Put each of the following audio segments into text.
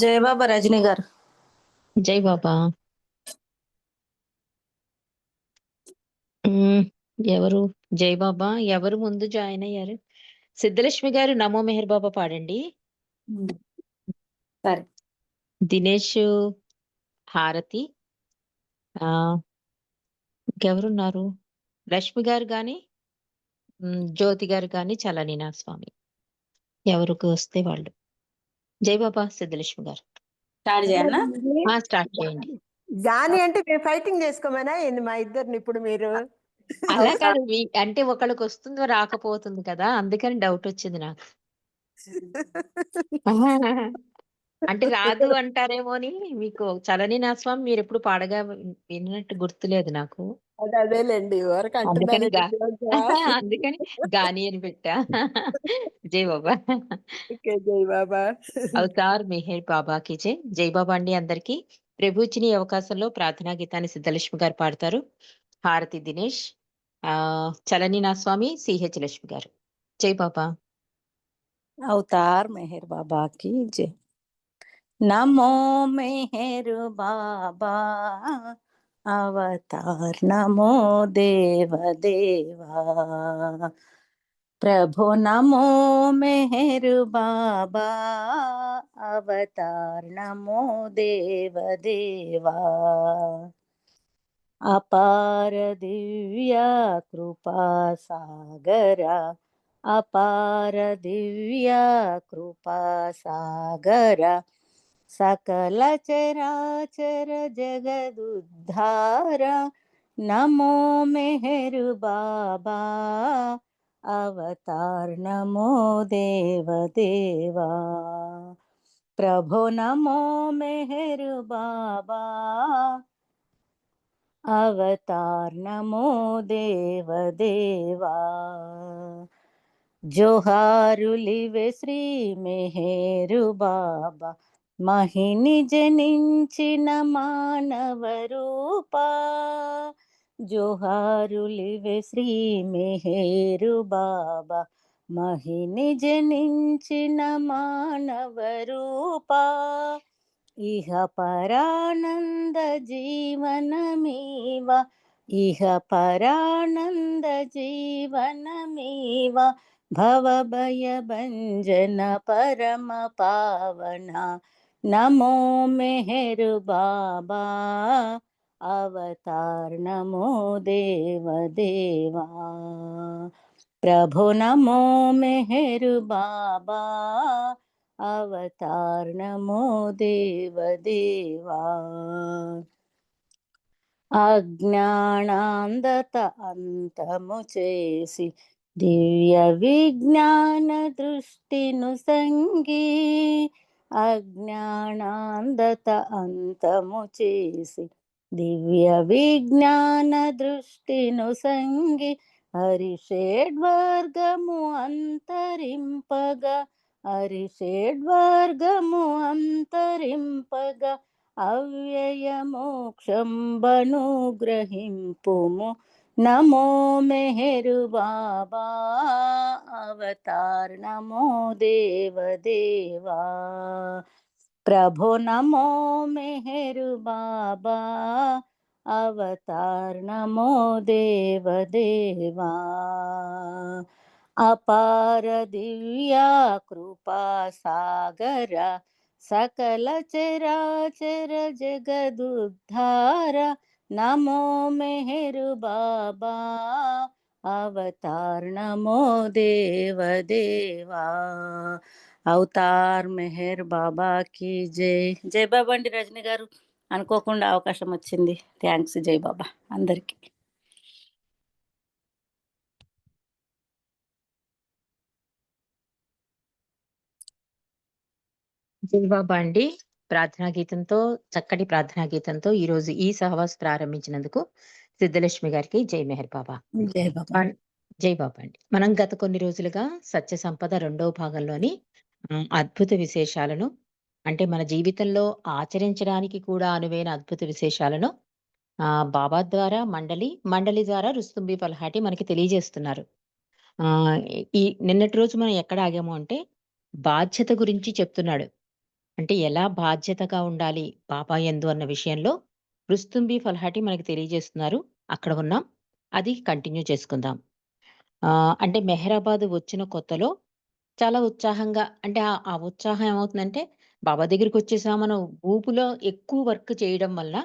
జయబాబా రజనీ గారు. జై బాబా. ఉమ్, ఎవరు? జై బాబా. ఎవరు ముందు జాయిన్ అయ్యారు? సిద్ధలక్ష్మి గారు నమో మెహర్ బాబా పాడండి. సరే. దినేష్ హారతి. ఆ ఇంకెవరున్నారు? లక్ష్మి గారు గాని జ్యోతి గారు గాని చలనీనా స్వామి, ఎవరికి వస్తే వాళ్ళు. జై బాబా. సిద్ధలక్ష్మి గారు స్టార్ట్ చేయన్నా? స్టార్ట్ చేయండి. జాని అంటే మేము ఫైటింగ్ చేసుకోమనా ఏంది మా ఇద్దరిని ఇప్పుడు మీరు? అలా కాదు, అంటే ఒకళ్ళకి వస్తుందో రాకపోతుంది కదా, అందుకని డౌట్ వచ్చింది నాకు. అంటే రాదు అంటారేమో అని. మీకు చలనీనా స్వామి మీరు ఎప్పుడు పాడగా విన్నట్టు గుర్తులేదు నాకు. అదేలేండి వరకు అందుకని అంటున్నాను. అందుకని గాని అని పెట్టా. జై బాబా. జై బాబా. అవతార్ మెహర్ బాబాకి జై. జై బాబా అండి అందరికి. ప్రభు ఇచ్చిన ఈ అవకాశంలో ప్రార్థనా గీతాన్ని సిద్ధలక్ష్మి గారు పాడతారు. హారతి దినేష్, చలనీనా స్వామి, సిహెచ్ లక్ష్మి గారు. జై బాబా. అవతార్ మెహర్ బాబా की जय। नमो मेहर बाबा अवतार, नमो देव देवा। प्रभु नमो मेहर बाबा अवतार, नमो देव देवा। अपार दिव्या कृपा सागरा, अपार दिव्या कृपा सागरा। सकल चराचर जगदुद्धारा, नमो मेहर बाबा अवतार, नमो देव देवा। प्रभु नमो मेहर बाबा अवतार, नमो देव देवा। జోహారులివే శ్రీ మెహరు బాబా, మహిని జనించిన మానవ రూపా. జోహారులివే శ్రీ మెహరు బాబా, మహిని జనించిన మానవ రూపా. ఇహ పరానంద జీవనమీవ, ఇహ పరానంద జీవనమీవ. భవభయ భంజన పరమ పావన, నమో మెహరు బాబా అవతార్, నమో దేవ దేవా। ప్రభు నమో మెహరు బాబా అవతార్, నమో దేవ దేవా। అజ్ఞానాంధత అంతము చేసి దివ్య విజ్ఞాన దృష్టిను సంగి, అజ్ఞానాంధత అంతము చేసి దివ్య విజ్ఞాన దృష్టిను సంగి, హరిషేడ్వర్గము అంతరింపగా, హరిషేడ్వర్గము అంతరింపగా, అవ్యయ మోక్షంబను గ్రహింపుము, నమో మెహరు బాబా అవతార్, నమో దేవ దేవా। ప్రభు నమో మెహరు బాబా అవతార్, నమో దేవ దేవా। అపార దివ్యా కృపా సాగర, सकल चराचर जगदुद्धार, नमो मेहर बाबा अवतार, नमो देव देवा। అవతార్ మెహర్ బాబాకి జై. జై బాబా అండి రజని గారు. అనుకోకుండా అవకాశం వచ్చింది. థ్యాంక్స్ జై బాబా అందరికి. జై బాబా అండి. ప్రార్థనా గీతంతో, చక్కటి ప్రార్థనా గీతంతో ఈ రోజు ఈ సహవాస్ ప్రారంభించినందుకు సిద్ధలక్ష్మి గారికి జై మెహర్ బాబా. జై బాబా. జై బాబా అండి. మనం గత కొన్ని రోజులుగా సత్య సంపద రెండవ భాగంలోని అద్భుత విశేషాలను, అంటే మన జీవితంలో ఆచరించడానికి కూడా అనువైన అద్భుత విశేషాలను బాబా ద్వారా మండలి ద్వారా రుస్తుంబి పల్హాటి మనకి తెలియజేస్తున్నారు. ఈ నిన్నటి రోజు మనం ఎక్కడ ఆగాము అంటే బాధ్యత గురించి చెప్తున్నాడు. అంటే ఎలా బాధ్యతగా ఉండాలి బాబా యందు అన్న విషయంలో రుస్తుంబి ఫల్హాటి మనకు తెలియజేస్తున్నారు. అక్కడ ఉన్నాం. అది కంటిన్యూ చేసుకుందాం. అంటే మెహరాబాద్ వచ్చిన కొత్తలో చాలా ఉత్సాహంగా అంటే ఆ ఉత్సాహం ఏమవుతుందంటే బాబా దగ్గరికొచ్చేసాం మనం ఊపులో ఎక్కువ వర్క్ చేయడం వల్ల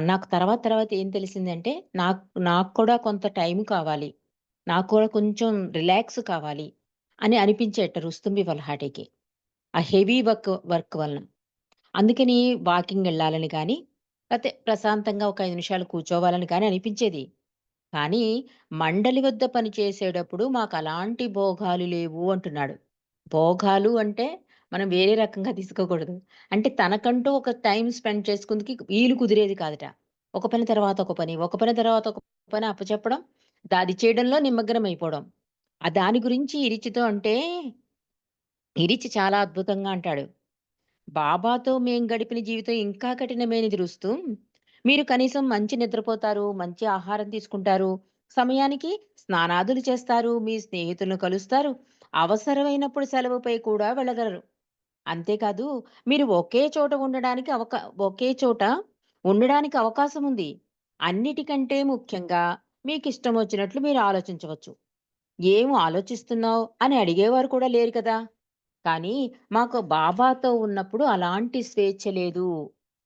నాకు తర్వాత తర్వాత ఏం తెలిసిందంటే నాకు నాకు కూడా కొంత టైం కావాలి. నాకు కూడా కొంచెం రిలాక్స్ కావాలి అని అనిపించేట రుస్తుంబి ఫల్హాటికి. ఆ హెవీ వర్క్ వలన. అందుకని వాకింగెళ్ళాలని గాని, లేతే ప్రశాంతంగా ఒక 5 నిమిషాలు కూర్చోవాలని గాని అనిపించేది. కానీ మండలి వద్ద పని చేసేటప్పుడు మాకలాంటి భోగాలు లేవు అంటున్నాడు. భోగాలు అంటే మనం వేరే రకంగా తీసుకోకూడదు. అంటే తనకంటూ ఒక టైమ్ స్పెండ్ చేసుకుందుకి వీలు కుదిరేది కాదట. ఒక పని తర్వాత ఒక పని, ఒక పని తర్వాత ఒక పని అప్పచెప్పడం, అది చేయడంలో నిమగ్నమైపోవడం. దాని గురించి ఇరిచితో అంటే, ఇరిచి చాలా అద్భుతంగా అంటాడు. బాబాతో మేం గడిపిన జీవితం ఇంకా కఠినమైనది రుస్తూ. మీరు కనీసం మంచి నిద్రపోతారు, మంచి ఆహారం తీసుకుంటారు, సమయానికి స్నానాదులు చేస్తారు, మీ స్నేహితులను కలుస్తారు, అవసరమైనప్పుడు సెలవుపై కూడా వెళ్ళగలరు. అంతేకాదు మీరు ఒకే చోట ఉండడానికి అవకాశం ఉంది. అన్నిటికంటే ముఖ్యంగా మీకిష్టమొచ్చినట్లు మీరు ఆలోచించవచ్చు. "ఏం ఆలోచిస్తున్నావు?" అని అడిగేవారు కూడా లేరు కదా! కానీ మాకు బాబాతో ఉన్నప్పుడు అలాంటి స్వేచ్ఛ లేదు.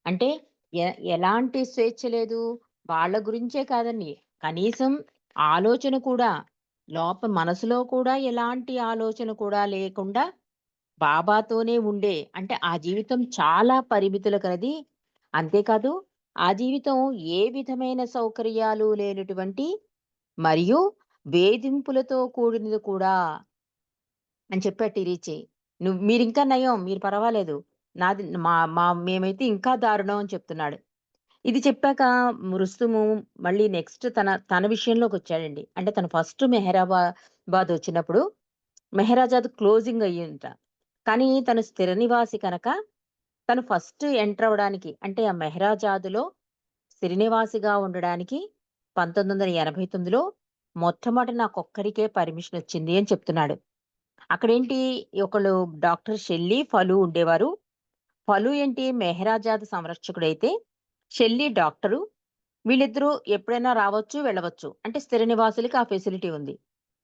అంటే ఎ ఎలాంటి స్వేచ్ఛ లేదు? వాళ్ళ గురించే కాదండి. కనీసం ఆలోచన కూడా మనసులో కూడా ఎలాంటి ఆలోచన కూడా లేకుండా బాబాతోనే ఉండే అంటే ఆ జీవితం చాలా పరిమితులు కలది. అంతేకాదు ఆ జీవితం ఏ విధమైన సౌకర్యాలు లేనటువంటి మరియు వేధింపులతో కూడినది కూడా అని చెప్పాడు టిరిచి. మీరింకా నయం. మీరు పర్వాలేదు. నాది మా మా మేమైతే ఇంకా దారుణం అని చెప్తున్నాడు. ఇది చెప్పాక రుస్తుము మళ్ళీ నెక్స్ట్ తన తన విషయంలోకొచ్చాడండి. అంటే తను ఫస్ట్ మెహరాబాద్ వచ్చినప్పుడు మెహరాజాద్ క్లోజింగ్ అయ్యిందట. కానీ తను స్థిర నివాసి కనుక తను ఫస్ట్ ఎంటర్ అవ్వడానికి అంటే ఆ మెహరాజాద్‌లో స్థిర నివాసిగా ఉండడానికి 1989లో మొట్టమొదట నాకొక్కడికే పర్మిషన్ వచ్చింది అని చెప్తున్నాడు. అక్కడేంటి ఒకళ్ళు డాక్టర్ షెల్లీ, ఫలు ఉండేవారు. ఫలు ఏంటి మెహరాజాద్ సంరక్షకుడైతే, షెల్లీ డాక్టరు. వీళ్ళిద్దరూ ఎప్పుడైనా రావచ్చు, వెళ్ళవచ్చు. అంటే స్థిర నివాసులకి ఆ ఫెసిలిటీ ఉంది.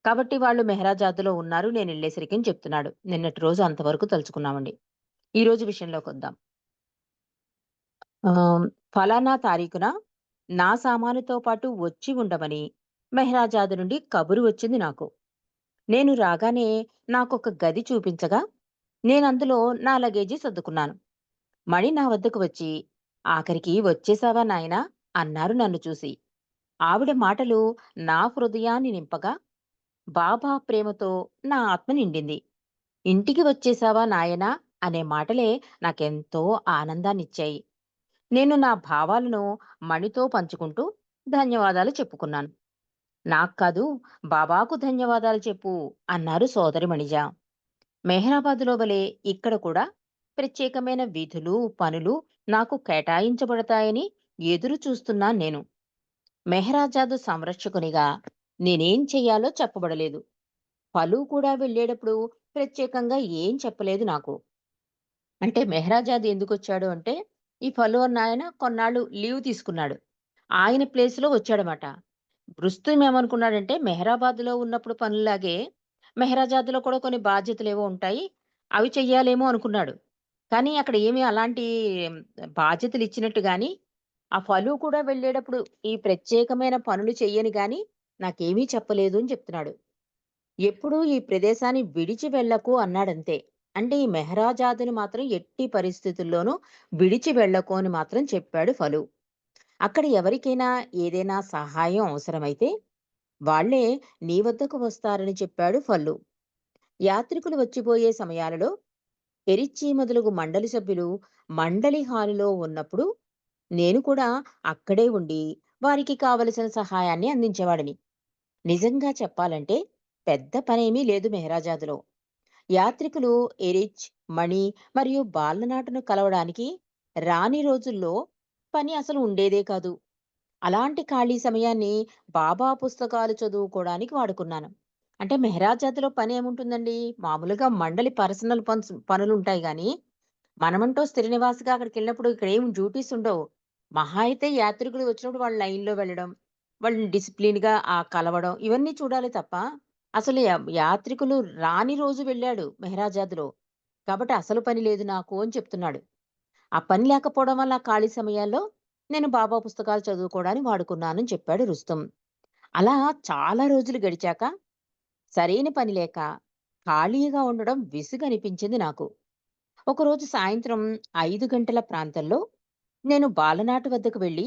కాబట్టి వాళ్ళు మెహరాజాద్‌లో ఉన్నారు. నేనెళ్ళేసరికి అని చెప్తున్నాడు. నిన్నటి రోజు అంతవరకు తలుచుకున్నామండి. ఈ రోజు విషయంలోకొద్దాం. ఆహ్, ఫలానా తారీఖున నా సామానుతో పాటు వచ్చి ఉండమని మెహరాజాద్ నుండి కబురు వచ్చింది నాకు. నేను రాగానే నాకొక గది చూపించగా నేనందులో నా లగేజీ సర్దుకున్నాను. మణి నా వద్దకు వచ్చి, "ఆఖరికి వచ్చేశావా నాయనా?" అన్నారు నన్ను చూసి. ఆవిడ మాటలు నా హృదయాన్ని నింపగా, బాబా ప్రేమతో నా ఆత్మ నిండింది. "ఇంటికి వచ్చేశావా నాయనా?" అనే మాటలే నాకెంతో ఆనందాన్నిచ్చాయి. నేను నా భావాలను మణితో పంచుకుంటూ ధన్యవాదాలు చెప్పుకున్నాను. "నాకు కాదు, బాబాకు ధన్యవాదాలు చెప్పు" అన్నారు సోదరిమణిజ. మెహరాబాదులో వలె ఇక్కడ కూడా ప్రత్యేకమైన విధులు, పనులు నాకు కేటాయించబడతాయని ఎదురు చూస్తున్నాను నేను. మెహరాజాదు సంరక్షకునిగా నేనేం చెయ్యాలో చెప్పబడలేదు. ఫలు కూడా వెళ్ళేటప్పుడు ప్రత్యేకంగా ఏం చెప్పలేదు నాకు. అంటే మెహరాజాద్ ఎందుకొచ్చాడు అంటే, ఈ ఫలు అన్నాయన కొన్నాళ్ళు లీవ్ తీసుకున్నాడు. ఆయన ప్లేస్‌లో వచ్చాడమాట. రుస్తుం ఏమనుకున్నాడంటే, మెహరాబాద్‌లో ఉన్నప్పుడు పనుల్లాగే మెహరాజాద్‌లో కూడా కొన్ని బాధ్యతలేవో ఉంటాయి. అవి చెయ్యాలేమో అనుకున్నాడు. కానీ అక్కడ ఏమి అలాంటి బాధ్యతలిచ్చినట్టు గాని, ఆ ఫలు కూడా వెళ్ళేటప్పుడు ఈ ప్రత్యేకమైన పనులు చెయ్యని గాని, నాకేమీ చెప్పలేదు అని చెప్తున్నాడు. ఎప్పుడూ ఈ ప్రదేశాన్ని విడిచి వెళ్ళకు అన్నాడంతే. అంటే ఈ మెహరాజాద్‌ని మాత్రం ఎట్టి పరిస్థితుల్లోనూ విడిచి వెళ్ళకు అని మాత్రం చెప్పాడు ఫలు. అక్కడ ఎవరికైనా ఏదైనా సహాయం అవసరమైతే వాళ్ళే నీ వద్దకు వస్తారని చెప్పాడు ఫల్లు. యాత్రికులు వచ్చిపోయే సమయాలలో ఎరిచ్చి మొదలగు మండలి సభ్యులు మండలి హాలులో ఉన్నప్పుడు నేను కూడా అక్కడే ఉండి వారికి కావలసిన సహాయాన్ని అందించేవాడిని. నిజంగా చెప్పాలంటే పెద్ద పనేమీ లేదు మెహరాజాదులో. యాత్రికులు ఎరిచ్, మణి మరియు బాలనాటను కలవడానికి రాని రోజుల్లో పని అసలు ఉండేదే కాదు. అలాంటి ఖాళీ సమయాన్ని బాబా పుస్తకాలు చదువుకోవడానికి వాడుకున్నాను. అంటే మెహరాజాద్‌లో పనేముంటుందండి? మామూలుగా మండలి పర్సనల్ పనులుంటాయి గానీ, మనమంటూ స్థిర నివాసిగా అక్కడికెళ్ళినప్పుడు ఇక్కడేం డ్యూటీస్ ఉండవు. మహా అయితే యాత్రికులు వచ్చినప్పుడు వాళ్ళు లైన్‌లో వెళ్ళడం, వాళ్ళని డిసిప్లిన్‌గా కలవడం ఇవన్నీ చూడాలి తప్ప, అసలు యాత్రికులు రాని రోజు వెళ్ళాడు మెహరాజాద్‌లో. కాబట్టి అసలు పని లేదు నాకు అని చెప్తున్నాడు. ఆ పని లేకపోవడం వల్ల ఆ ఖాళీ సమయాల్లో నేను బాబా పుస్తకాలు చదువుకోవడానికి వాడుకున్నానని చెప్పాడు రుస్తుం. అలా చాలా రోజులు గడిచాక సరైన పని లేక ఖాళీగా ఉండడం విసుగనిపించింది నాకు. ఒకరోజు సాయంత్రం 5 గంటల ప్రాంతంలో నేను బాలనాటు వద్దకు వెళ్ళి,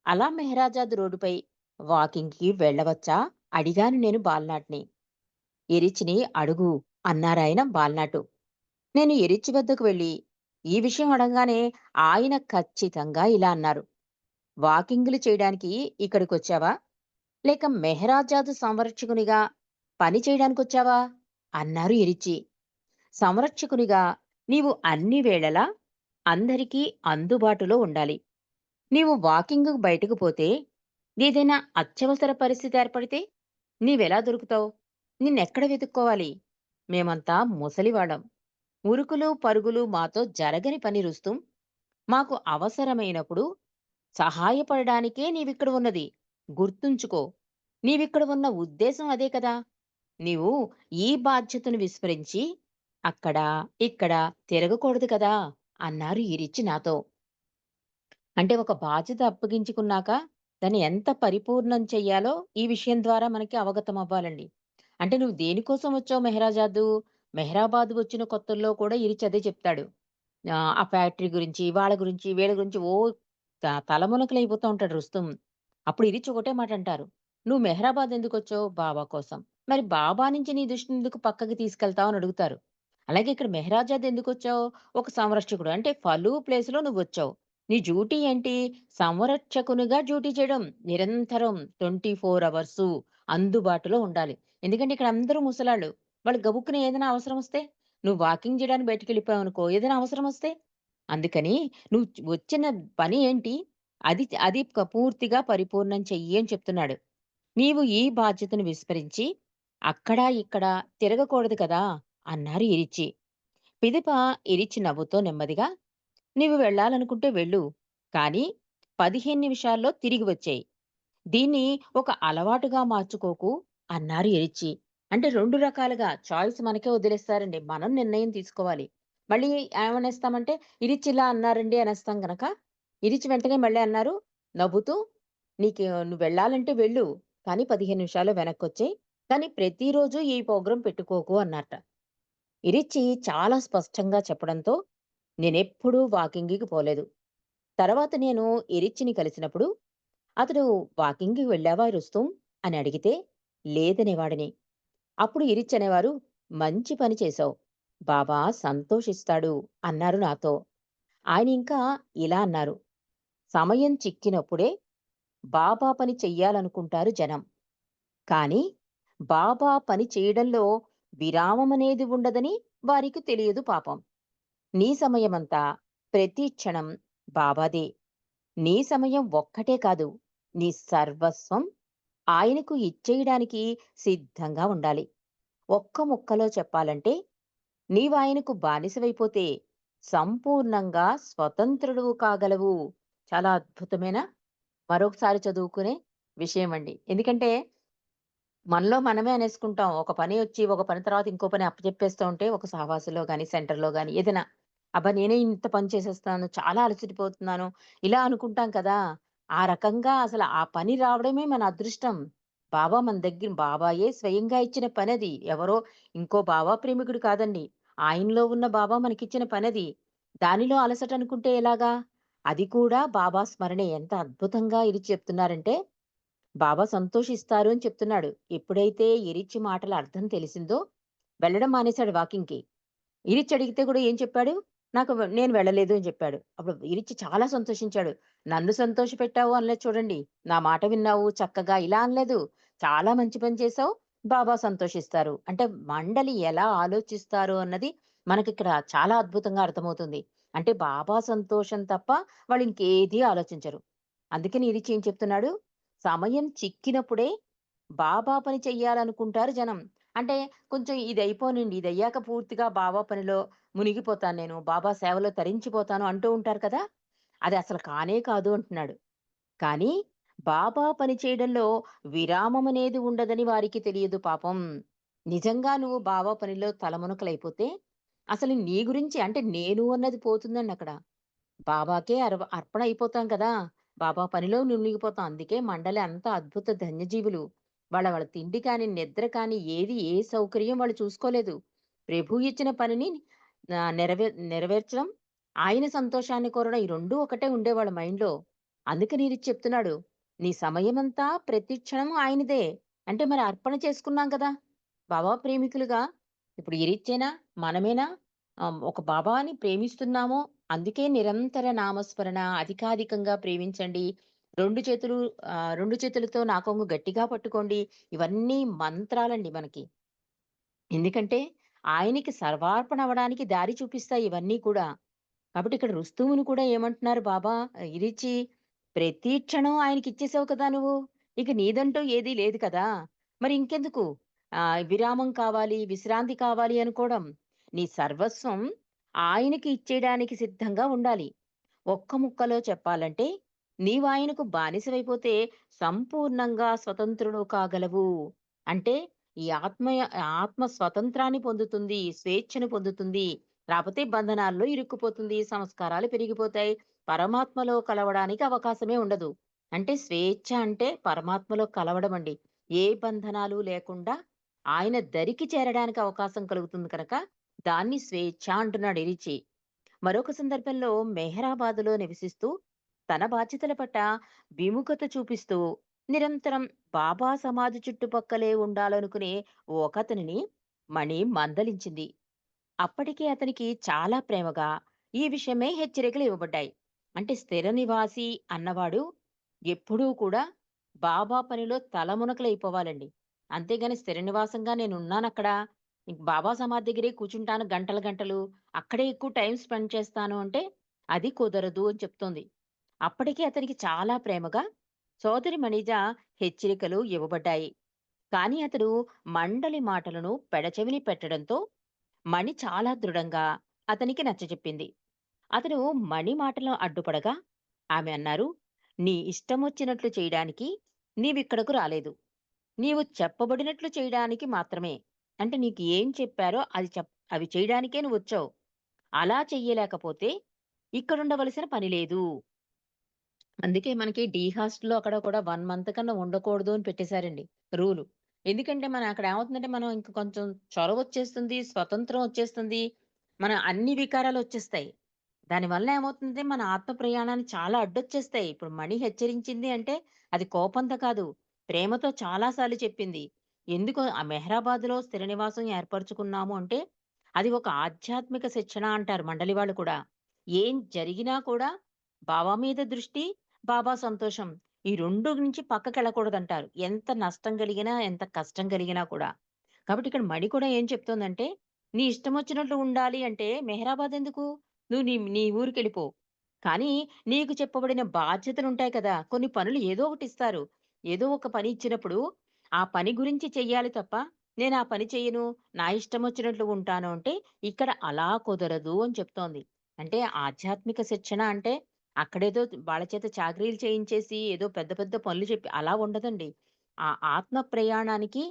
అలా మెహరాజాద్ రోడ్డుపై వాకింగ్‌కి వెళ్ళవచ్చా? అడిగాను నేను బాలనాట్‌ని. ఎరిచిని అడుగు అన్నారాయన బాలనాటు. నేను ఎరిచి వద్దకు వెళ్ళి, ఈ విషయం అడగగానే ఆయన ఖచ్చితంగా ఇలా అన్నారు. వాకింగులు చేయడానికి ఇక్కడికొచ్చావా? లేక మెహరాజాదు సంరక్షకునిగా పని చేయడానికొచ్చావా? అన్నారు ఎరిచి. సంరక్షకునిగా నీవు అన్ని వేళలా అందరికీ అందుబాటులో ఉండాలి. నీవు వాకింగుకు బయటకు పోతే, ఏదైనా అత్యవసర పరిస్థితి ఏర్పడితే నీవెలా దొరుకుతావు? నిన్నెక్కడ వెతుక్కోవాలి? మేమంతా ముసలివాళ్ళం. ఉరుకులు, పరుగులు మాతో జరగని పని రుస్తుం. మాకు అవసరమైనప్పుడు సహాయపడడానికే నీవిక్కడ ఉన్నది. గుర్తుంచుకో. నీవిక్కడ ఉన్న ఉద్దేశం అదే కదా! నీవు ఈ బాధ్యతను విస్మరించి అక్కడ, ఇక్కడ తిరగకూడదు కదా! అన్నారు ఈ రిచ్ నాతో. అంటే ఒక బాధ్యత అప్పగించుకున్నాక దాన్ని ఎంత పరిపూర్ణం చెయ్యాలో ఈ విషయం ద్వారా మనకి అవగతం అవ్వాలండి. అంటే నువ్వు దేనికోసం వచ్చావు మెహరాజాదు? మెహరాబాద్ వచ్చిన కొత్తల్లో కూడా ఈ రిచ్ అదే చెప్తాడు. ఆ ఫ్యాక్టరీ గురించి, వాళ్ళ గురించి, వీళ్ళ గురించి తలమునకలైపోతూ ఉంటాడు రుస్తుం. అప్పుడు ఇరిచి ఒకటే మాట అంటారు. "నువ్వు మెహరాబాద్ ఎందుకొచ్చావు?" "బాబా కోసం." "మరి బాబా నుంచి నీ దృష్టిని ఎందుకు పక్కకి తీసుకెళ్తావు?" అని అడుగుతారు. అలాగే ఇక్కడ మెహరాజాద్ ఎందుకొచ్చావు? ఒక సంరక్షకుడు అంటే ఫలు ప్లేస్‌లో నువ్వొచ్చావు. నీ డ్యూటీ ఏంటి? సంరక్షకునిగా డ్యూటీ చేయడం. నిరంతరం 24 అవర్సు అందుబాటులో ఉండాలి. ఎందుకంటే ఇక్కడ అందరూ ముసలాళ్ళు. వాళ్ళు గబుక్కున ఏదైనా అవసరమొస్తే నువ్వు వాకింగ్ జేయడానికి బయటికెళ్ళిపోయావనుకో, ఏదైనా అవసరమొస్తే? అందుకని నువ్వు వచ్చిన పని ఏంటి? అది పూర్తిగా పరిపూర్ణం చెయ్యి అని చెప్తున్నాడు. నీవు ఈ బాధ్యతను విస్మరించి, అక్కడా, ఇక్కడా తిరగకూడదు కదా! అన్నారు ఇరిచి. పిదప ఇరిచి నవ్వుతూ నెమ్మదిగా, నీవు వెళ్ళాలనుకుంటే వెళ్ళు. కానీ 15 నిమిషాల్లో తిరిగి వచ్చెయి. దీన్ని ఒక అలవాటుగా మార్చుకోకు అన్నారు ఎరిచి. అంటే 2 రకాలుగా చాయిస్ మనకే వదిలేస్తారండి. మనం నిర్ణయం తీసుకోవాలి. మళ్ళీ ఏమనేస్తామంటే, ఇరిచిలా అన్నారండి అనేస్తాం గనక, ఇరిచి వెంటనే మళ్ళీ అన్నారు నవ్వుతూ, నువ్వెళ్ళాలంటే వెళ్ళు. కానీ 15 నిమిషాల్లో వెనక్కొచ్చేయి. కానీ ప్రతిరోజు ఈ ప్రోగ్రామ్ పెట్టుకోకు అన్నారట. ఇరిచి చాలా స్పష్టంగా చెప్పడంతో నేనెప్పుడూ వాకింగ్‌కి పోలేదు. తర్వాత నేను ఇరిచ్చిని కలిసినప్పుడు అతడు "వాకింగ్‌కి వెళ్ళావా రుస్తుం" అని అడిగితే లేదనేవాడిని. అప్పుడు ఇరిచ్చనేవారు "మంచి పని చేశావు. బాబా సంతోషిస్తాడు" అన్నారు నాతో. ఆయన ఇంకా ఇలా అన్నారు "సమయం చిక్కినప్పుడే బాబా పని చెయ్యాలనుకుంటారు జనం. కానీ బాబా పని చేయడంలో విరామమనేది ఉండదని వారికి తెలియదు పాపం. నీ సమయమంతా ప్రతి క్షణం బాబాదే. నీ సమయం ఒక్కటే కాదు, నీ సర్వస్వం ఆయనకు ఇచ్చేయడానికి సిద్ధంగా ఉండాలి. ఒక్క ముక్కలో చెప్పాలంటే, నీవాయనకు బానిసవైపోతే సంపూర్ణంగా స్వతంత్రుడువు కాగలవు. చాలా అద్భుతమైన మరొకసారి చదువుకునే విషయమండి. ఎందుకంటే, మనలో మనమే అనేసుకుంటాం. ఒక పని వచ్చి, ఒక పని తర్వాత ఇంకో పని అప్పజెప్పేస్తూ ఉంటే, ఒక సహవాసంలో గాని, సెంటర్‌లో గాని ఏదైనా, అబ్బా! నేనే ఇంత పని చేసేస్తున్నాను, చాలా అలసిపోతున్నాను, ఇలా అనుకుంటాం కదా! ఆ రకంగా అసలు ఆ పని రావడమే మన అదృష్టం. బాబాయే స్వయంగా ఇచ్చిన పనది. ఎవరో ఇంకో బాబా ప్రేమికుడు కాదండి. ఆయనలో ఉన్న బాబా మనకిచ్చిన పనది. దానిలో అలసట అనుకుంటే ఎలాగా? అది కూడా బాబా స్మరణే. ఎంత అద్భుతంగా ఇది చెప్తున్నారంటే బాబా సంతోషిస్తారు అని చెప్తున్నాడు. ఎప్పుడైతే ఎరిచి మాటల అర్థం తెలిసిందో, వెళ్ళడం మానేశాడు వాకింగ్‌కి. ఇరిచ్చి అడిగితే కూడా ఏం చెప్పాడు? నేను వెళ్ళలేదు అని చెప్పాడు. అప్పుడు ఇరిచ్చి చాలా సంతోషించాడు. నన్ను సంతోషపెట్టావు అనలేదు చూడండి. నా మాట విన్నావు చక్కగా ఇలా అనలేదు. చాలా మంచి పని చేశావు. బాబా సంతోషిస్తారు. అంటే మండలి ఎలా ఆలోచిస్తారు అన్నది మనకిక్కడ చాలా అద్భుతంగా అర్థమవుతుంది. అంటే బాబా సంతోషం తప్ప వాళ్ళు ఇంకేది ఆలోచించరు. అందుకని ఇరిచ్చి ఏం చెప్తున్నాడు? సమయం చిక్కినప్పుడే బాబా పని చెయ్యాలనుకుంటారు జనం. అంటే కొంచెం ఇదయిపోనిండి. ఇదయ్యాక పూర్తిగా బాబా పనిలో మునిగిపోతాను నేను. బాబా సేవలో తరించిపోతాను అంటూ ఉంటారు కదా! అది అసలు కానే కాదు అంటున్నాడు. కానీ బాబా పని చేయడంలో విరామమనేది ఉండదని వారికి తెలియదు పాపం. నిజంగా నువ్వు బాబా పనిలో తలమునకలైపోతే అసలు నీ గురించి అంటే నేను అన్నది పోతుందండి అక్కడ. బాబాకే అర్పణ అయిపోతాం కదా! బాబా పనిలో మునిగిపోతాం. అందుకే మండలి అంత అద్భుత ధన్యజీవులు. వాళ్ళ తిండి కానీ, నిద్ర కానీ ఏ సౌకర్యం వాళ్ళు చూసుకోలేదు. ప్రభువు ఇచ్చిన పనిని నెరవేర్చడం, ఆయన సంతోషాన్ని కోరడం ఈ 2 ఒకటే ఉండేవాళ్ళ మైండ్‌లో. అందుకని ఇది చెప్తున్నాడు. నీ సమయమంతా ప్రతి క్షణం ఆయనదే. అంటే మరి అర్పణ చేసుకున్నాం కదా! బాబా ప్రేమికులుగా ఇప్పుడు ఇరిచ్చేనా? మనమేనా? ఒక బాబాని ప్రేమిస్తున్నాము. అందుకే నిరంతర నామస్మరణ అధికాధికంగా ప్రేమించండి. 2 చేతులతో నా కొంగు గట్టిగా పట్టుకోండి. ఇవన్నీ మంత్రాలండి మనకి. ఎందుకంటే ఆయనకి సర్వార్పణ అవ్వడానికి దారి చూపిస్తాయి ఇవన్నీ కూడా. కాబట్టి ఇక్కడ రుస్తుమును కూడా ఏమంటున్నారు బాబా ఇరిచి, ప్రతి క్షణం ఆయనకిచ్చేసావు కదా నువ్వు. ఇక నీదంటూ ఏదీ లేదు కదా! మరి ఇంకెందుకు విరామం కావాలి, విశ్రాంతి కావాలి అనుకోవడం. నీ సర్వస్వం ఆయనకి ఇచ్చేయడానికి సిద్ధంగా ఉండాలి. ఒక్క ముక్కలో చెప్పాలంటే, నీవాయనకు బానిసవైపోతే సంపూర్ణంగా స్వతంత్రుడు కాగలవు. అంటే ఈ ఆత్మ స్వతంత్రాన్ని పొందుతుంది, స్వేచ్ఛను పొందుతుంది. రాపోతే బంధనాల్లో ఇరుక్కుపోతుంది, సంస్కారాలు పెరిగిపోతాయి. పరమాత్మలో కలవడానికి అవకాశమే ఉండదు. అంటే స్వేచ్ఛ అంటే పరమాత్మలో కలవడమండి. ఏ బంధనాలు లేకుండా ఆయన దరికి చేరడానికి అవకాశం కలుగుతుంది కనుక, దాన్ని స్వేచ్ఛ అంటున్నాడు ఇరిచి. మరొక సందర్భంలో మెహరాబాదులో నివసిస్తూ తన బాధ్యతల పట్ల విముఖత చూపిస్తూ నిరంతరం బాబా సమాధి చుట్టుపక్కలే ఉండాలనుకునే ఓ ఒకతనిని మణి మందలించింది. అప్పటికే అతనికి చాలా ప్రేమగా ఈ విషయమై హెచ్చరికలు ఇవ్వబడ్డాయి. అంటే స్థిర నివాసి అన్నవాడు ఎప్పుడూ కూడా బాబా పనిలో తలమునకలైపోవాలండి. అంతేగాని స్థిర నివాసంగా నేనున్నానక్కడ, ఇంక బాబా సమాధి దగ్గరే కూర్చుంటాను గంటలు గంటలు, అక్కడే ఎక్కువ టైం స్పెండ్ చేస్తాను అంటే అది కుదరదు అని చెప్తోంది. అప్పటికే అతనికి చాలా ప్రేమగా సోదరి మణిజ హెచ్చరికలు ఇవ్వబడ్డాయి. కానీ అతడు మండలి మాటలను పెడచెవిని పెట్టడంతో మణి చాలా దృఢంగా అతనికి నచ్చజెప్పింది. అతను మణి మాటలను అడ్డుపడగా ఆమె అన్నారు, నీ ఇష్టమొచ్చినట్లు చేయడానికి నీవిక్కడకు రాలేదు. నీవు చెప్పబడినట్లు చేయడానికి మాత్రమే. అంటే నీకు ఏం చెప్పారో అవి చేయడానికే నువ్వొచ్చావు. అలా చెయ్యలేకపోతే ఇక్కడుండవలసిన పని లేదు. అందుకే మనకి డీ హాస్టల్‌లో అక్కడ కూడా 1 మంత్ కన్నా ఉండకూడదు అని పెట్టేశారండి రూలు. ఎందుకంటే మనం అక్కడ ఏమవుతుందంటే మనం ఇంక కొంచెం చొరవొచ్చేస్తుంది, స్వతంత్రం వచ్చేస్తుంది. మన అన్ని వికారాలొచ్చేస్తాయి. దానివల్ల ఏమవుతుంది మన ఆత్మ ప్రయాణానికి చాలా అడ్డొచ్చేస్తాయి. ఇప్పుడు మణి హెచ్చరించింది అంటే అది కోపంతో కాదు, ప్రేమతో చాలా సార్లు చెప్పింది. ఎందుకు ఆ మెహరాబాద్‌లో స్థిర నివాసం ఏర్పరచుకున్నాము అంటే అది ఒక ఆధ్యాత్మిక శిక్షణ అంటారు మండలి వాళ్ళు కూడా. ఏం జరిగినా కూడా బాబా మీద దృష్టి, బాబా సంతోషం. ఈ 2 నుంచి పక్కకెళ్ళకూడదంటారు. ఎంత నష్టం కలిగినా, ఎంత కష్టం కలిగినా కూడా. కాబట్టి ఇక్కడ మణి కూడా ఏం చెప్తోందంటే, నీ ఇష్టమొచ్చినట్లు ఉండాలి అంటే మెహరాబాద్ ఎందుకు? నువ్వు నీ నీ ఊరికెళ్ళిపో. కానీ నీకు చెప్పబడిన బాధ్యతలుంటాయి కదా! కొన్ని పనులు ఏదో ఒకటిస్తారు. ఏదో ఒక పని ఇచ్చినప్పుడు, ఆ పని గురించి చెయ్యాలి తప్ప, నేనా పని చెయ్యను, నా ఇష్టమొచ్చినట్లు ఉంటాను అంటే, ఇక్కడ అలా కుదరదు అని చెప్తోంది. అంటే ఆధ్యాత్మిక శిక్షణ అంటే అక్కడేదో వాళ్ళ చేత చాకరీలు చేయించేసి, ఏదో పెద్ద పెద్ద పనులు చెప్పి అలా ఉండదండి. ఆ ఆత్మ ప్రయాణానికి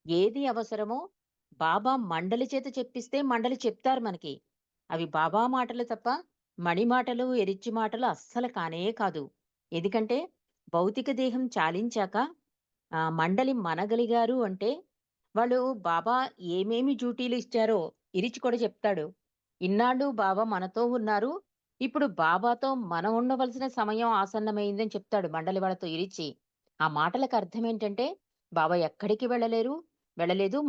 ఏది అవసరమో బాబా మండలి చేత చెప్పిస్తే మండలి చెప్తారు మనకి. అవి బాబా మాటలు తప్ప, మణి మాటలు, ఎరిచ్చి మాటలు అస్సలు కానే కాదు. ఎందుకంటే భౌతిక దేహం చాలించాక మండలి మనగలిగారు అంటే, వాళ్ళు బాబా ఏమేమి డ్యూటీలు ఇచ్చారో ఇరిచి కూడా చెప్తాడు. ఇన్నాళ్ళు బాబా మనతో ఉన్నారు. ఇప్పుడు బాబాతో మనం ఉండవలసిన సమయం ఆసన్నమైందని చెప్తాడు మండలి వాళ్ళతో ఇరిచి. ఆ మాటలకు అర్థమేంటంటే, బాబా ఎక్కడికి వెళ్ళలేదు.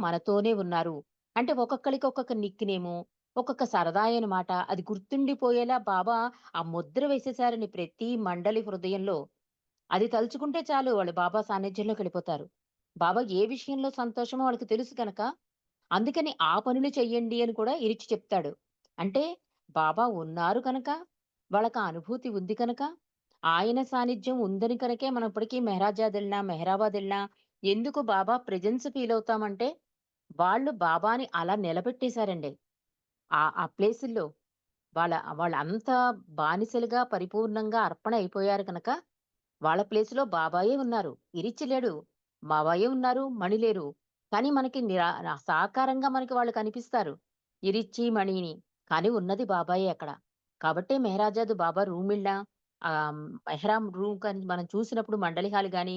మనతోనే ఉన్నారు. అంటే ఒక్కొక్కళ్ళకి ఒక్కొక్క నిక్‌నేము, ఒక్కొక్క సరదా అయిన మాట. అది గుర్తుండిపోయేలా బాబా ఆ ముద్ర వేసేసారని ప్రతి మండలి హృదయంలో. అది తలుచుకుంటే చాలు వాళ్ళు బాబా సాన్నిధ్యంలోకెళ్ళిపోతారు. బాబా ఏ విషయంలో సంతోషమో వాళ్ళకి తెలుసు గనక, అందుకని ఆ పనులు చెయ్యండి అని కూడా ఇరిచి చెప్తాడు. అంటే బాబా ఉన్నారు కనుక, వాళ్ళకా అనుభూతి ఉంది కనుక, ఆయన సాన్నిధ్యం ఉందని కనుకే మనం ఇప్పటికి మెహరాబాద్ ఎళ్ళినా ఎందుకు బాబా ప్రెజెన్స్ ఫీల్ అవుతామంటే, వాళ్ళు బాబాని అలా నిలబెట్టేశారండి. ఆ ప్లేసుల్లో వాళ్ళంత బానిసలుగా పరిపూర్ణంగా అర్పణ అయిపోయారు కనుక, వాళ్ళ ప్లేస్‌లో బాబాయే ఉన్నారు. ఇరిచ్చి లేడు. బాబాయే ఉన్నారు. మణి లేరు. కానీ మనకి సాకారంగా మనకి వాళ్ళు కనిపిస్తారు. ఇరిచ్చి, మణిని. కానీ ఉన్నది బాబాయే అక్కడ. కాబట్టే మెహరాజాద్ బాబా రూమిళ్ళ మెహ్రాం రూమ్ కానీ మనం చూసినప్పుడు మండలి హాల్ గాని,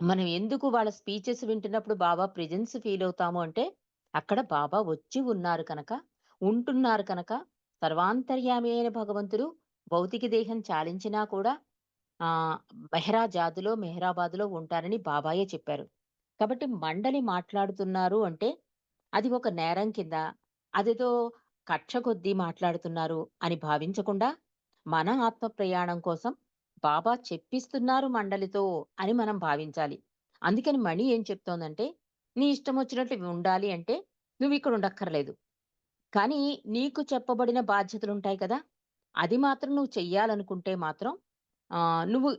మనం ఎందుకు వాళ్ళ స్పీచెస్ వింటున్నప్పుడు బాబా ప్రెజెన్స్ ఫీల్ అవుతాము అంటే, అక్కడ బాబా వచ్చి ఉన్నారు కనుక, ఉంటున్నారు కనుక, సర్వాంతర్యామి అయిన భగవంతుడు భౌతిక దేహం చాలించినా కూడా ఆహ్, మెహరాబాద్‌లో ఉంటారని బాబాయే చెప్పారు. కాబట్టి మండలి మాట్లాడుతున్నారు అంటే, అది ఒక నేరం కింద, అదేదో కక్ష కొద్దీ మాట్లాడుతున్నారు అని భావించకుండా, మన ఆత్మ ప్రయాణం కోసం బాబా చెప్పిస్తున్నారు మండలితో అని మనం భావించాలి. అందుకని మణి ఏం చెప్తోందంటే, నీ ఇష్టమొచ్చినట్లు ఉండాలి అంటే, నువ్విక్కడ ఉండక్కర్లేదు. కానీ నీకు చెప్పబడిన బాధ్యతలుంటాయి కదా! అది మాత్రం నువ్వు చెయ్యాలనుకుంటే మాత్రం నువ్వు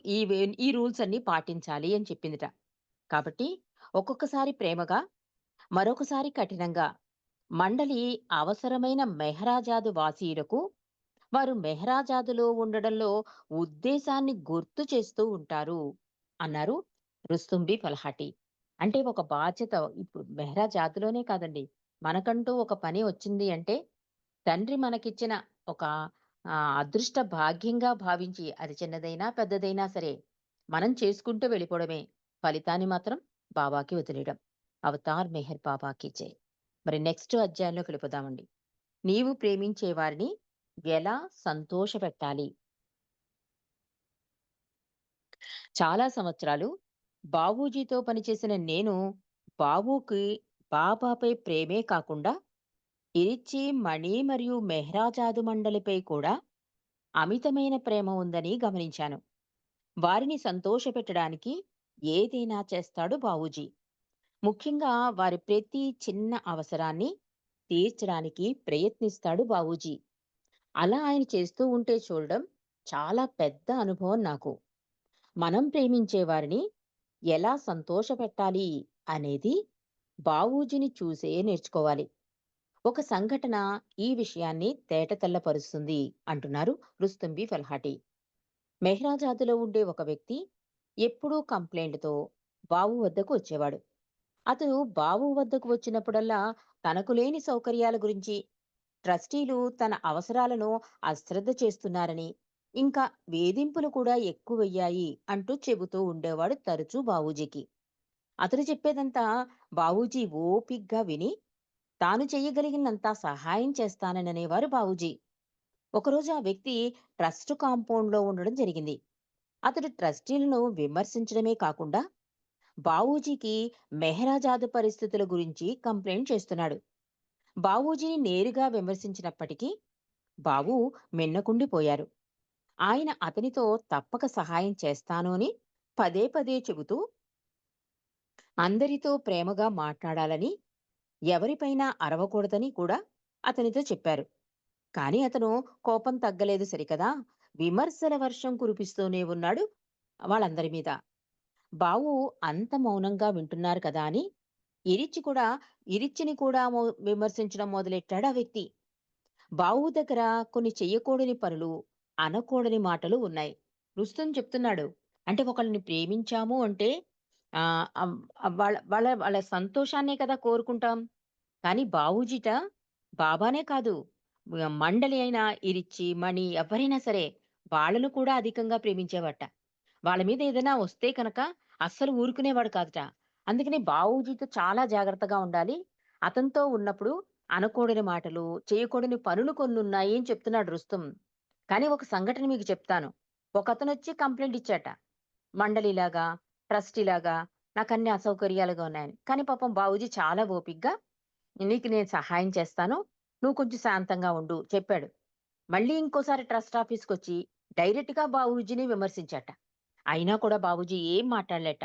ఈ రూల్స్ అన్నీ పాటించాలి అని చెప్పిందిట. కాబట్టి ఒక్కొక్కసారి ప్రేమగా, మరొకసారి కఠినంగా మండలి అవసరమైన మెహరాజాదు వాసీయులకు వారు మెహరాజాదులో ఉండడంలో ఉద్దేశాన్ని గుర్తు చేస్తూ ఉంటారు అన్నారు రుస్తుంబి ఫల్హాటి. అంటే ఒక బాధ్యత ఇప్పుడు మెహరాజాదులోనే కాదండి. మనకంటూ ఒక పని వచ్చింది అంటే తండ్రి మనకిచ్చిన ఒక అదృష్ట భాగ్యంగా భావించి అది చిన్నదైనా, పెద్దదైనా సరే మనం చేసుకుంటూ వెళ్ళిపోవడమే. ఫలితాన్ని మాత్రం బాబాకి వదిలేయడం. అవతార్ మెహర్ బాబాకి జై. మరి నెక్స్ట్ అధ్యాయంలోకి వెళ్ళిపోదామండి. నీవు ప్రేమించే వారిని ఎలా సంతోషపెట్టాలి? చాలా సంవత్సరాలు బాబూజీతో పనిచేసిన నేను బాబూకి బాబాపై ప్రేమే కాకుండా ఇరిచ్చి, మణి మరియు మెహ్రాజాదు మండలిపై కూడా అమితమైన ప్రేమ ఉందని గమనించాను. వారిని సంతోషపెట్టడానికి ఏదైనా చేస్తాడు బావూజీ. ముఖ్యంగా వారి ప్రతి చిన్న అవసరాన్ని తీర్చడానికి ప్రయత్నిస్తాడు బావూజీ. అలా ఆయన చేస్తూ ఉంటే చూడడం చాలా పెద్ద అనుభవం నాకు. మనం ప్రేమించే వారిని ఎలా సంతోషపెట్టాలి అనేది బావూజీని చూసే నేర్చుకోవాలి. ఒక సంఘటన ఈ విషయాన్ని తేటతెల్లపరుస్తుంది అంటున్నారు రుస్తుంబి ఫల్హాటి. మెహ్రాజాదులో ఉండే ఒక వ్యక్తి ఎప్పుడూ కంప్లైంట్‌తో బావు వద్దకు వచ్చేవాడు. అతను బావు వద్దకు వచ్చినప్పుడల్లా తనకు లేని సౌకర్యాల గురించి, ట్రస్టీలు తన అవసరాలను అశ్రద్ధ చేస్తున్నారని, ఇంకా వేధింపులు కూడా ఎక్కువయ్యాయి అంటూ చెబుతూ ఉండేవాడు తరచూ బావూజీకి. అతను చెప్పేదంతా బావూజీ ఓపిగ్గా విని, తాను చెయ్యగలిగినంత సహాయం చేస్తానననేవారు బావూజీ. ఒకరోజు ఆ వ్యక్తి ట్రస్ట్ కాంపౌండ్‌లో ఉండడం జరిగింది. అతడు ట్రస్టీలను విమర్శించడమే కాకుండా బావూజీకి మెహరాజాదు పరిస్థితుల గురించి కంప్లైంట్ చేస్తున్నాడు. బావూజీని నేరుగా విమర్శించినప్పటికీ బావు మిన్నకుండిపోయారు. ఆయన అతనితో తప్పక సహాయం చేస్తాను అని పదే పదే చెబుతూ అందరితో ప్రేమగా మాట్లాడాలని, ఎవరిపైనా అరవకూడదని కూడా అతనితో చెప్పారు. కానీ అతను కోపం తగ్గలేదు సరికదా! విమర్శల వర్షం కురిపిస్తూనే ఉన్నాడు వాళ్ళందరి మీద. బావు అంత మౌనంగా వింటున్నారు కదా అని ఇరిచ్చి కూడా ఇరిచ్చిని కూడా విమర్శించడం మొదలెట్టాడు ఆ వ్యక్తి. బావు దగ్గర కొన్ని చెయ్యకూడని పనులు, అనకూడని మాటలు ఉన్నాయి. రుస్తుం చెప్తున్నాడు. అంటే ఒకళ్ళని ప్రేమించాము అంటే ఆహ్, అం వాళ్ళ వాళ్ళ వాళ్ళ సంతోషాన్నే కదా కోరుకుంటాం. కానీ బావూజీట బాబానే కాదు, మండలి అయినా ఇరిచ్చి, మణి ఎవ్వరైనా సరే వాళ్ళను కూడా అధికంగా ప్రేమించేవాట. వాళ్ళ మీద ఏదైనా వస్తే కనుక అస్సలు ఊరుకునేవాడు కాదట. అందుకని బావూజీతో చాలా జాగ్రత్తగా ఉండాలి. అతనితో ఉన్నప్పుడు అనకూడని మాటలు, చేయకూడని పనులు కొన్నున్నాయి అని చెప్తున్నాడు రుస్తుం. కానీ ఒక సంఘటన మీకు చెప్తాను. ఒకతనొచ్చి కంప్లెయింట్ ఇచ్చాట. మండలిలాగా, ట్రస్టీలాగా నాకన్ని అసౌకర్యాలుగా ఉన్నాయని. కానీ పాపం బావూజీ చాలా ఓపికగా నీకు నేను సహాయం చేస్తాను. నువ్వు కొంచెం శాంతంగా ఉండు చెప్పాడు. మళ్ళీ ఇంకోసారి ట్రస్ట్ ఆఫీస్‌కొచ్చి డైరెక్ట్‌గా బావూజీని విమర్శించాట. అయినా కూడా బాబూజీ ఏం మాట్లాడలేట.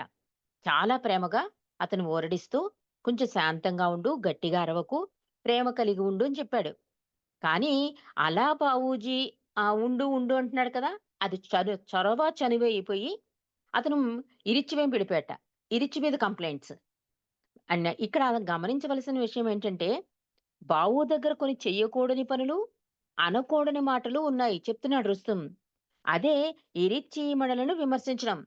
చాలా ప్రేమగా అతను ఊరడిస్తూ, "కొంచెం శాంతంగా ఉండు, గట్టిగా అరవకు, ప్రేమ కలిగి ఉండు" అని చెప్పాడు. కానీ అలా బావూజీ ఉండు, ఉండు అంటున్నాడు కదా! అది చొరవ చనువైపోయి అతను ఇరిచ్చి వెంబ పడిపోయాట. ఇరిచ్చి మీద కంప్లెయింట్స్. అండ్ ఇక్కడ గమనించవలసిన విషయం ఏంటంటే, బావు దగ్గర కొన్ని చెయ్యకూడని పనులు, అనకూడని మాటలు ఉన్నాయి చెప్తున్నాడు రుస్తుం. అదే ఇరిచ్చీమడలను విమర్శించడం.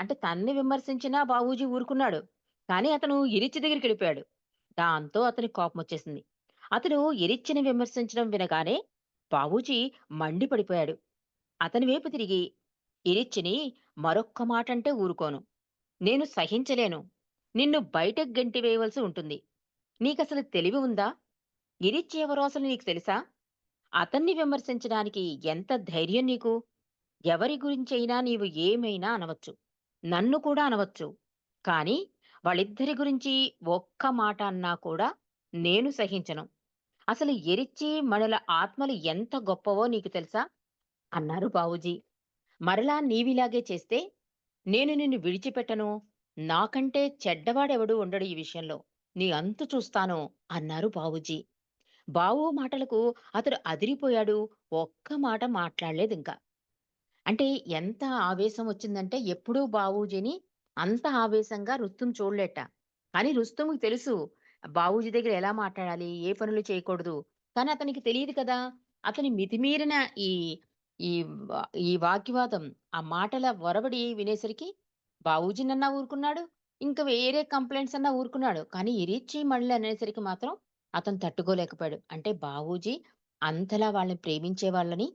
అంటే తన్ని విమర్శించినా బావూజీ ఊరుకున్నాడు. కానీ అతను ఇరిచ్చి దగ్గరికెళ్ళిపోయాడు. దాంతో అతనికి కోపమొచ్చేసింది. అతను ఇరిచ్చిని విమర్శించడం వినగానే బావూజీ మండిపడిపోయాడు. అతని వైపు తిరిగి, ఇరిచ్చిని మరొక్క మాటంటే ఊరుకోను. నేను సహించలేను. నిన్ను బయటకు గెంటివేయవలసి ఉంటుంది. నీకసలు తెలివి ఉందా? ఇరిచ్చి ఎవరో అసలు నీకు తెలుసా? అతన్ని విమర్శించడానికి ఎంత ధైర్యం నీకు? ఎవరి గురించైనా నీవు ఏమైనా అనవచ్చు. నన్ను కూడా అనవచ్చు. కానీ వాళ్ళిద్దరి గురించి ఒక్క మాట అన్నా కూడా నేను సహించను. అసలు ఎరిచ్చి మణుల ఆత్మలు ఎంత గొప్పవో నీకు తెలుసా? అన్నారు బావూజీ. మరలా నీవిలాగే చేస్తే నేను నిన్ను విడిచిపెట్టను. నాకంటే చెడ్డవాడెవడూ ఉండడు ఈ విషయంలో. నీ అంతు చూస్తాను అన్నారు బావూజీ. బావు మాటలకు అతడు అదిరిపోయాడు. ఒక్క మాట మాట్లాడలేదింక. అంటే ఎంత ఆవేశం వచ్చిందంటే ఎప్పుడూ బావూజీని అంత ఆవేశంగా రుస్తుం చూడలేట. కానీ రుస్తుముకి తెలుసు బావూజీ దగ్గర ఎలా మాట్లాడాలి? ఏ పనులు చేయకూడదు. కానీ అతనికి తెలీదు కదా! అతని మితిమీరిన ఈ ఈ ఈ వాగ్వివాదం, ఆ మాటల ఒరవడి వినేసరికి బావూజీనన్నా ఊరుకున్నాడు. ఇంక వేరే కంప్లెయింట్స్ అన్నా ఊరుకున్నాడు. కానీ ఇరిచ్చి మళ్ళీ అనేసరికి మాత్రం అతను తట్టుకోలేకపోయాడు. అంటే బావూజీ అంతలా వాళ్ళని ప్రేమించే వాళ్ళని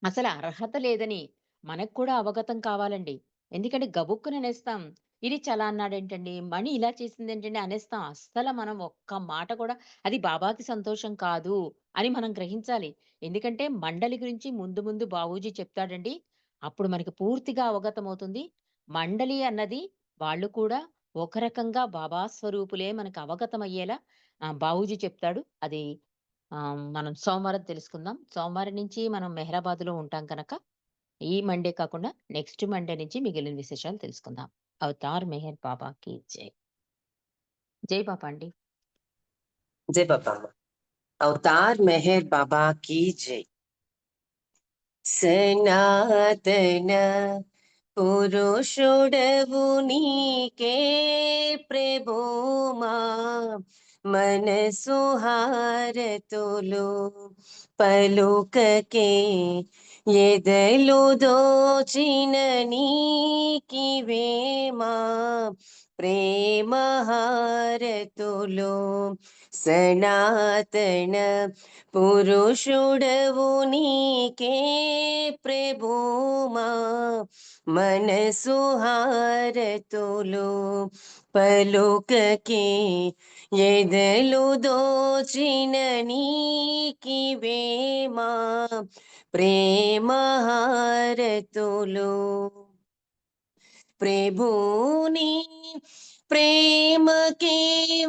అసల అర్హత లేదని మనకు కూడా అవగతం కావాలండి. ఎందుకంటే గబుక్కున అనేస్తాం. ఇది చలా అన్నాడేంటండి? మణి ఇలా చేసిందేంటండి? అనేస్తాం. అస్సల మనం ఒక్క మాట కూడా అది బాబాకి సంతోషం కాదు అని మనం గ్రహించాలి. ఎందుకంటే మండలి గురించి ముందు ముందు బావూజీ చెప్తాడండి. అప్పుడు మనకి పూర్తిగా అవగతమవుతుంది. మండలి అన్నది వాళ్ళు కూడా ఒక రకంగా బాబా స్వరూపులే మనకు అవగతమయ్యేలా బావూజీ చెప్తాడు. అది మనం సోమవారం తెలుసుకుందాం. సోమవారం నుంచి మనం మెహరాబాద్‌లో ఉంటాం కనుక, ఈ మండే కాకుండా నెక్స్ట్ మండే నుంచి మిగిలిన విశేషాలు తెలుసుకుందాం. అవతార్ మెహర్ బాబాకి జై. జై బాబా అండి. జై బాబా. అవతార్ మెహర్ బాబా కీ జై. సనాతన పురుషుడవు నీకే ప్రభుమా మనసు హారతులు పలుకకే ఎదలు దోచిన నీకివేమా ప్రేమ హారతులు సనాతన పురుషుడవు నీకే ప్రభుమా మనసు హారతులు పలుకకే ఎదలు దోచిన నీకివేమా ప్రేమ హారతులు ప్రభుని ప్రేమకే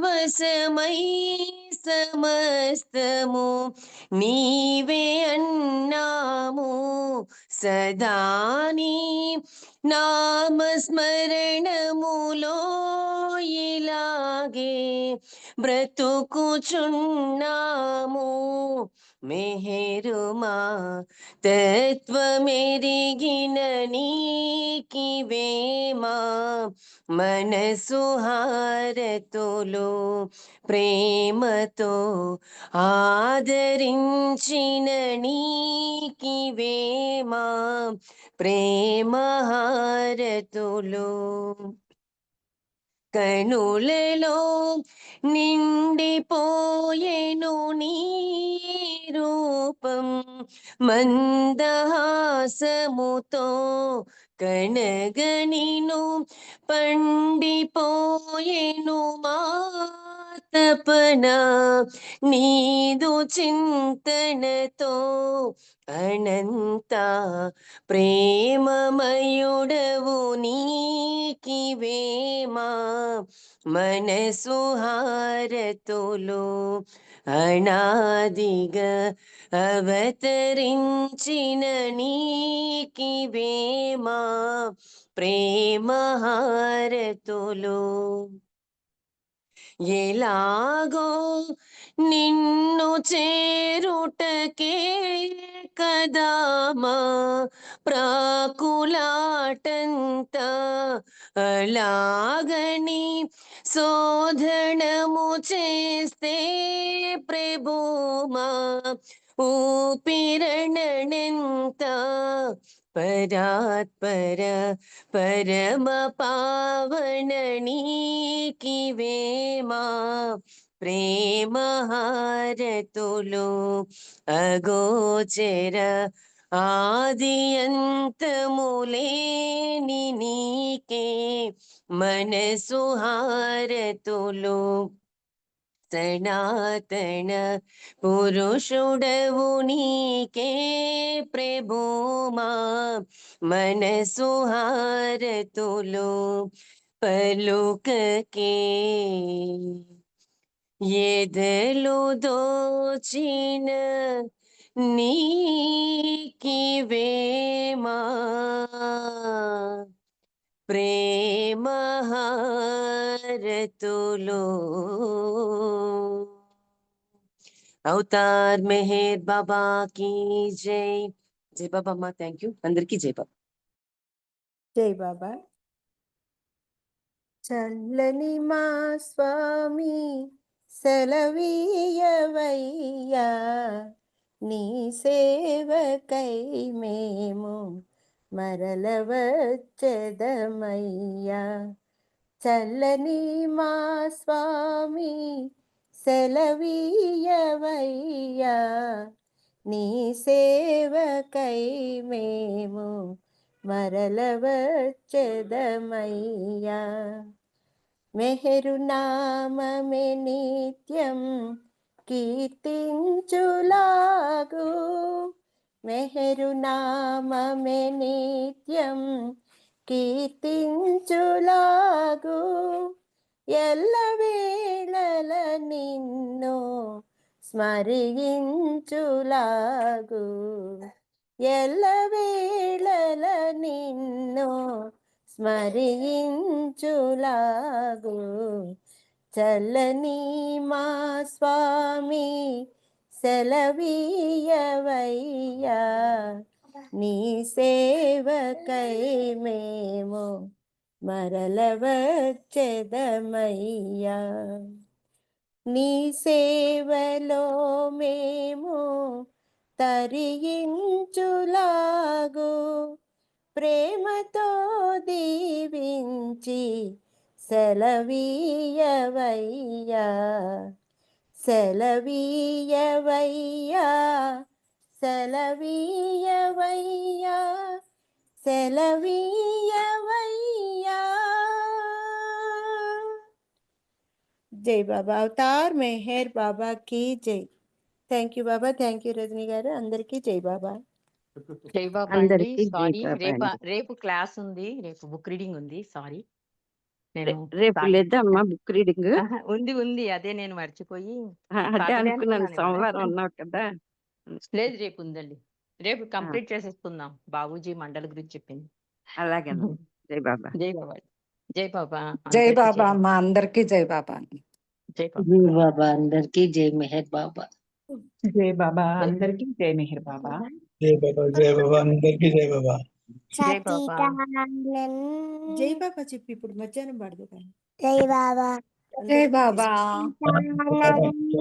వశమై సమస్తము నీవే అన్నాము సదాని నామస్మరణములో ఇలాగే బ్రతుకుచున్నాము మెహరుమా తత్వమెరిగిన నీకివేమా మనసు హారతులు ప్రేమతో ఆదరించిన నీకివేమా ప్రేమ హారతులు కనులలో నిండిపోయేను నీ రూపం మందహాసముతో కనగనిను పండిపోయేను మా తపన నీదు చింతనతో అనంత ప్రేమమయుడవు నీకివేమా మనసు హారతులు అనాదిగా అవతరించిన నీకివేమా ప్రేమ హారతులు ఎలాగో నిన్ను చేరుటకే కదా మా ప్రాకులాటంత, అలాగని శోధనము చేస్తే ప్రభుమా ఊపిరణెంత, పరాత్పర పరమ పావన నీకివేమా ప్రేమ హారతులు, అగోచర ఆది అంతములేని నీకే మనసు హారతులు, సనాతన పురుషుడవు నీకే ప్రభుమా మనసు హారతులు, పలుకకే ఎదలు దోచిన నీకివేమా ప్రేమ హారతులు. అవతార్ మెహర్ బాబా की జై. జై బాబా అమ్మా. Thank you. అందరికీ జై బాబా. జై బాబా. చల్లని మా స్వామి సెలవీయవయ్యా, నీ సేవకై మేము మరల వచ్చెదమయ్యా. చల్లని మా స్వామి సెలవీయవయ్యా, నీ సేవకై మేము మరల వచ్చెదమయ్యా. మెహరు నామమే నిత్యం కీర్తించులాగు, మెహరు నామమే నిత్యం కీర్తించులాగు, ఎల్లవేళల నిన్ను స్మరించులాగు, ఎల్లవేళల నిన్ను స్మరించులాగు. చల్లని మా స్వామి సెలవీయవయ్యా, నీ సేవకై మేము మరల వచ్చెదమయ్యా. నీ సేవలో మేము తరించులాగు, ప్రేమతో దీవించి సెలవీయవయ్యా, సెలవీయవయ్యా, సెలవీయవయ్యా, సెలవీయవయ్యా. జై బాబా. అవతార్ మెహర్ బాబా की జై. Thank you Baba. Thank you Rajani గారు. అందరికీ జై బాబా. జై బాబా అండి. అందరికీ జై సారీ, బాబా అండి. రేపు క్లాస్ ఉంది, రేపు బుక్ రీడింగ్ ఉంది. సారీ, నేను రేపు లేదా అమ్మా బుక్ రీడింగ్? ఉంది అదే నేను మర్చిపోయి అదే సాటర్డే అనుకున్నాను, అనుకున్నాను ఇవాళ. సోమవారం ఉన్నావు కదా. లేదు, రేపు ఉందండి. రేపు కంప్లీట్ చేసేసుకుందాం. బాబూజీ మండలి గురించి చెప్పింది. అలాగేనా. జై బాబా. జై బాబా. జై బాబా. జై అందరికీ బాబా అమ్మ, అందరికీ జై బాబా. జై బాబా. జై బాబా అందరికీ జై మెహర్ బాబా. జై బాబా అందరికీ జై మెహర్ బాబా. జై బాబా. జై బాబా అందరికీ జై బాబా. జై బాబా. జై బాబా చెప్పి ఇప్పుడు మధ్యాహ్నం పడదు కానీ. జై బాబా. జై బాబా. బాబా.